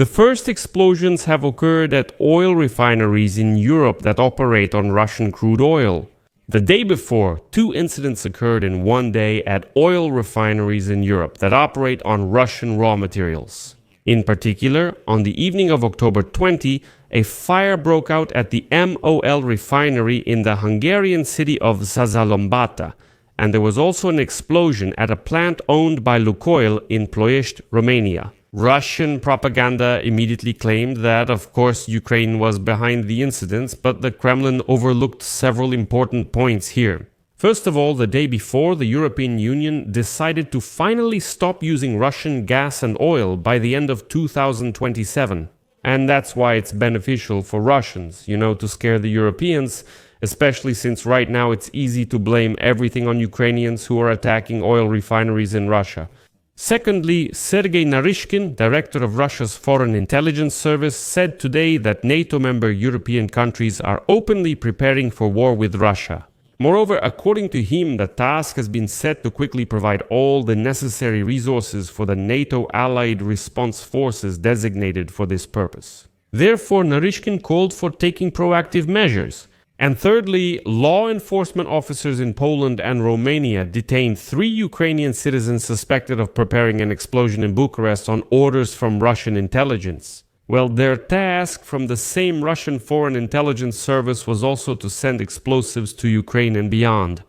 The first explosions have occurred at oil refineries in Europe that operate on Russian crude oil. The day before, 2 incidents occurred in one day at oil refineries in Europe that operate on Russian raw materials. In particular, on the evening of October 20, a fire broke out at the MOL refinery in the Hungarian city of Százhalombatta, and there was also an explosion at a plant owned by Lukoil in Ploiești, Romania. Russian propaganda immediately claimed that, of course, Ukraine was behind the incidents, but the Kremlin overlooked several important points here. First of all, the day before, the European Union decided to finally stop using Russian gas and oil by the end of 2027. And that's why it's beneficial for Russians, to scare the Europeans, especially since right now it's easy to blame everything on Ukrainians who are attacking oil refineries in Russia. Secondly, Sergei Narishkin, director of Russia's Foreign Intelligence Service, said today that NATO member European countries are openly preparing for war with Russia. Moreover, according to him, the task has been set to quickly provide all the necessary resources for the NATO allied response forces designated for this purpose. Therefore, Narishkin called for taking proactive measures. And thirdly, law enforcement officers in Poland and Romania detained 3 Ukrainian citizens suspected of preparing an explosion in Bucharest on orders from Russian intelligence. Well, their task from the same Russian Foreign Intelligence Service was also to send explosives to Ukraine and beyond.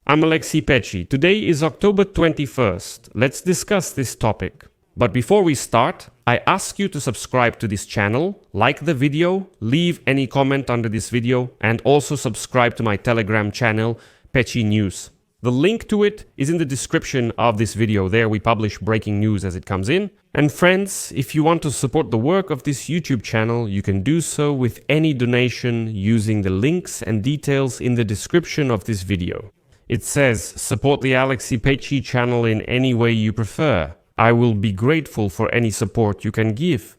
I'm Alexei Pechi. Today is October 21st. Let's discuss this topic. But before we start, I ask you to subscribe to this channel, like the video, leave any comment under this video, and also subscribe to my Telegram channel, Pechi News. The link to it is in the description of this video. There we publish breaking news as it comes in. And friends, if you want to support the work of this YouTube channel, you can do so with any donation using the links and details in the description of this video. It says, support the Alexei Pechi channel in any way you prefer. I will be grateful for any support you can give.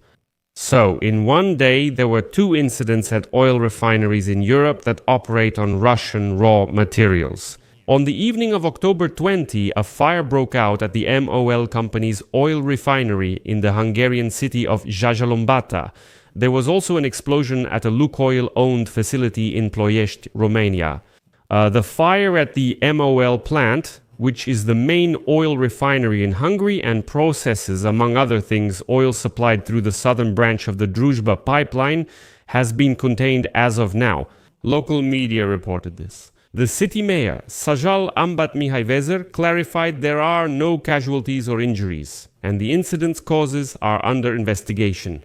So, in one day, there were 2 incidents at oil refineries in Europe that operate on Russian raw materials. On the evening of October 20, a fire broke out at the MOL company's oil refinery in the Hungarian city of Százhalombatta. There was also an explosion at a Lukoil-owned facility in Ploiești, Romania. The fire at the MOL plant, which is the main oil refinery in Hungary and processes, among other things, oil supplied through the southern branch of the Druzhba pipeline, has been contained as of now. Local media reported this. The city mayor, Sajal Ambat Mihai Vezer, clarified there are no casualties or injuries, and the incident's causes are under investigation.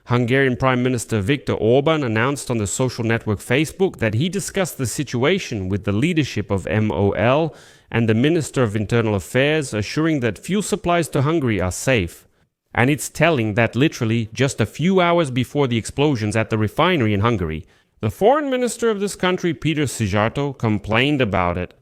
Hungarian Prime Minister Viktor Orban announced on the social network Facebook that he discussed the situation with the leadership of MOL and the Minister of Internal Affairs, assuring that fuel supplies to Hungary are safe. And it's telling that literally just a few hours before the explosions at the refinery in Hungary, the foreign minister of this country, Peter Szijjártó, complained about it.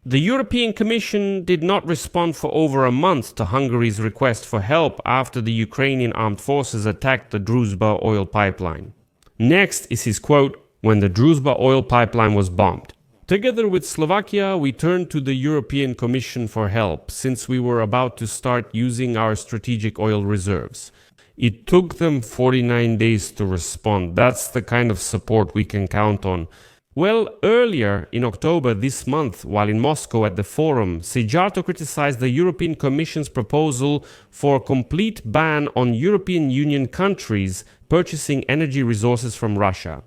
The European Commission did not respond for over a month to Hungary's request for help after the Ukrainian armed forces attacked the Druzhba oil pipeline. Next is his quote, when the Druzhba oil pipeline was bombed. Together with Slovakia, we turned to the European Commission for help, since we were about to start using our strategic oil reserves. It took them 49 days to respond. That's the kind of support we can count on. Well, earlier in October this month, while in Moscow at the forum, Szijjártó criticized the European Commission's proposal for a complete ban on European Union countries purchasing energy resources from Russia.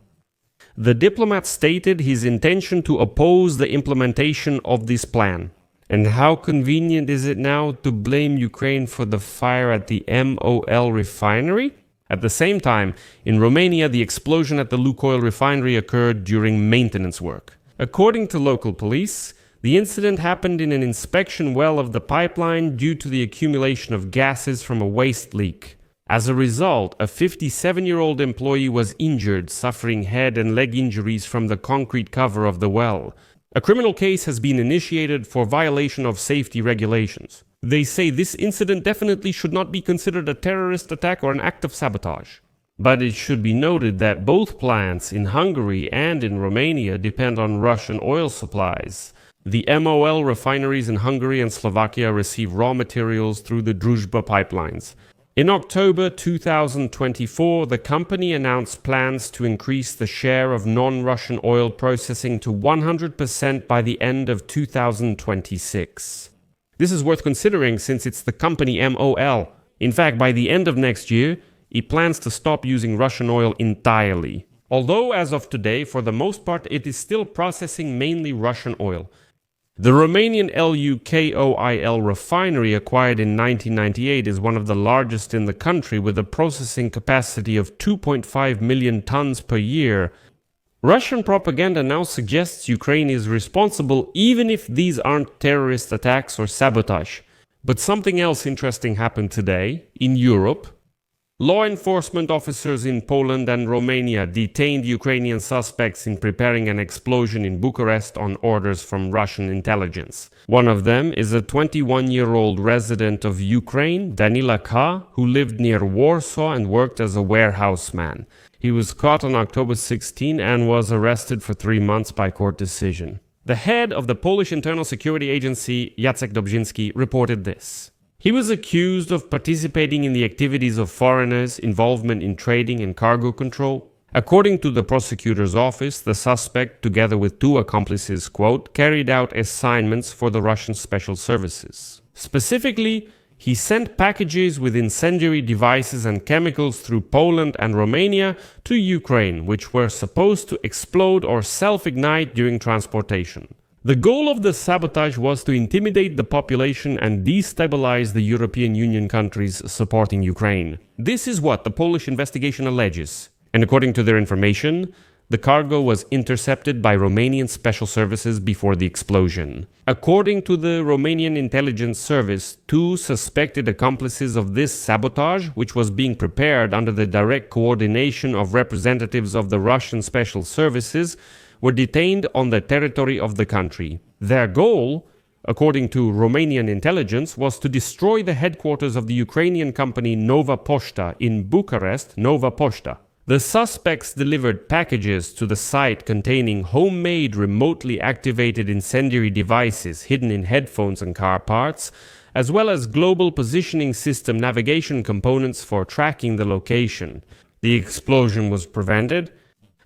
The diplomat stated his intention to oppose the implementation of this plan. And how convenient is it now to blame Ukraine for the fire at the MOL refinery? At the same time, in Romania, the explosion at the Lukoil refinery occurred during maintenance work. According to local police, the incident happened in an inspection well of the pipeline due to the accumulation of gases from a waste leak. As a result, a 57-year-old employee was injured, suffering head and leg injuries from the concrete cover of the well. A criminal case has been initiated for violation of safety regulations. They say this incident definitely should not be considered a terrorist attack or an act of sabotage. But it should be noted that both plants in Hungary and in Romania depend on Russian oil supplies. The MOL refineries in Hungary and Slovakia receive raw materials through the Druzhba pipelines. In October 2024, the company announced plans to increase the share of non-Russian oil processing to 100% by the end of 2026. This is worth considering since it's the company MOL. In fact, by the end of next year, it plans to stop using Russian oil entirely. Although, as of today, for the most part, it is still processing mainly Russian oil. The Romanian LUKOIL refinery, acquired in 1998, is one of the largest in the country, with a processing capacity of 2.5 million tons per year. Russian propaganda now suggests Ukraine is responsible, even if these aren't terrorist attacks or sabotage. But something else interesting happened today in Europe. Law enforcement officers in Poland and Romania detained Ukrainian suspects in preparing an explosion in Bucharest on orders from Russian intelligence. One of them is a 21-year-old resident of Ukraine, Danila K., who lived near Warsaw and worked as a warehouseman. He was caught on October 16 and was arrested for 3 months by court decision. The head of the Polish Internal Security Agency, Jacek Dobrzyński, reported this. He was accused of participating in the activities of foreigners, involvement in trading and cargo control. According to the prosecutor's office, the suspect, together with 2 accomplices, quote, carried out assignments for the Russian special services. Specifically, he sent packages with incendiary devices and chemicals through Poland and Romania to Ukraine, which were supposed to explode or self-ignite during transportation. The goal of the sabotage was to intimidate the population and destabilize the European Union countries supporting Ukraine. This is what the Polish investigation alleges. And according to their information, the cargo was intercepted by Romanian special services before the explosion. According to the Romanian intelligence service, 2 suspected accomplices of this sabotage, which was being prepared under the direct coordination of representatives of the Russian special services, were detained on the territory of the country. Their goal, according to Romanian intelligence, was to destroy the headquarters of the Ukrainian company Nova Poșta in Bucharest, Nova Poșta. The suspects delivered packages to the site containing homemade remotely activated incendiary devices hidden in headphones and car parts, as well as global positioning system navigation components for tracking the location. The explosion was prevented,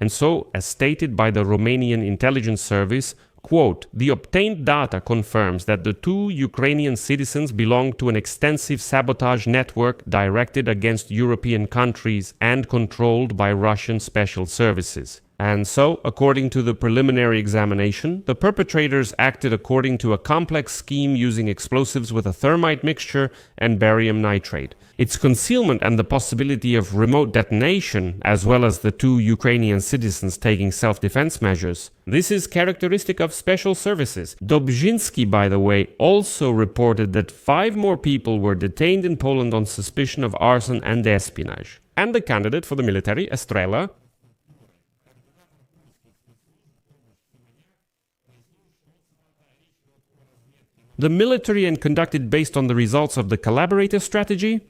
and so, as stated by the Romanian intelligence service, quote, the obtained data confirms that the 2 Ukrainian citizens belong to an extensive sabotage network directed against European countries and controlled by Russian special services. And so, according to the preliminary examination, the perpetrators acted according to a complex scheme using explosives with a thermite mixture and barium nitrate. Its concealment and the possibility of remote detonation, as well as the 2 Ukrainian citizens taking self-defense measures. This is characteristic of special services. Dobrzyński, by the way, also reported that 5 more people were detained in Poland on suspicion of arson and espionage. And the candidate for the military, Estrela, the military and conducted based on the results of the collaborator strategy.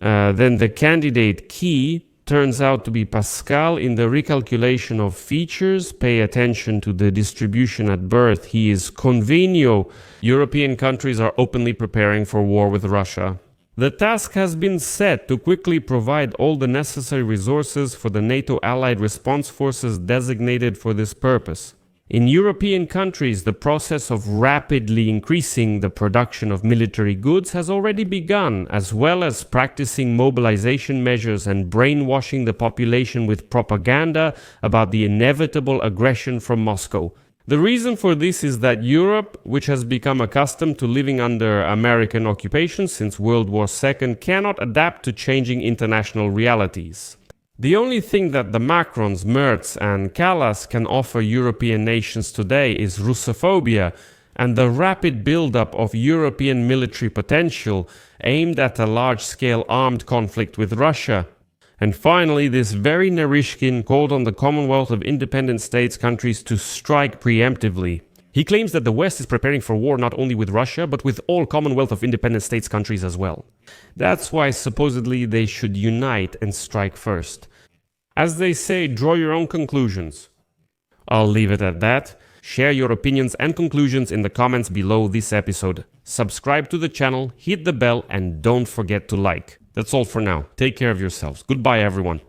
Then the candidate key turns out to be Pascal in the recalculation of features. Pay attention to the distribution at birth. He is Convenio. European countries are openly preparing for war with Russia. The task has been set to quickly provide all the necessary resources for the NATO allied response forces designated for this purpose. In European countries, the process of rapidly increasing the production of military goods has already begun, as well as practicing mobilization measures and brainwashing the population with propaganda about the inevitable aggression from Moscow. The reason for this is that Europe, which has become accustomed to living under American occupation since World War II, cannot adapt to changing international realities. The only thing that the Macrons, Merz and Kallas can offer European nations today is Russophobia and the rapid buildup of European military potential aimed at a large-scale armed conflict with Russia. And finally, this very Naryshkin called on the Commonwealth of Independent States countries to strike preemptively. He claims that the West is preparing for war not only with Russia, but with all Commonwealth of Independent States countries as well. That's why supposedly they should unite and strike first. As they say, draw your own conclusions. I'll leave it at that. Share your opinions and conclusions in the comments below this episode. subscribe to the channel, hit the bell, and don't forget to like. That's all for now. Take care of yourselves. Goodbye, everyone.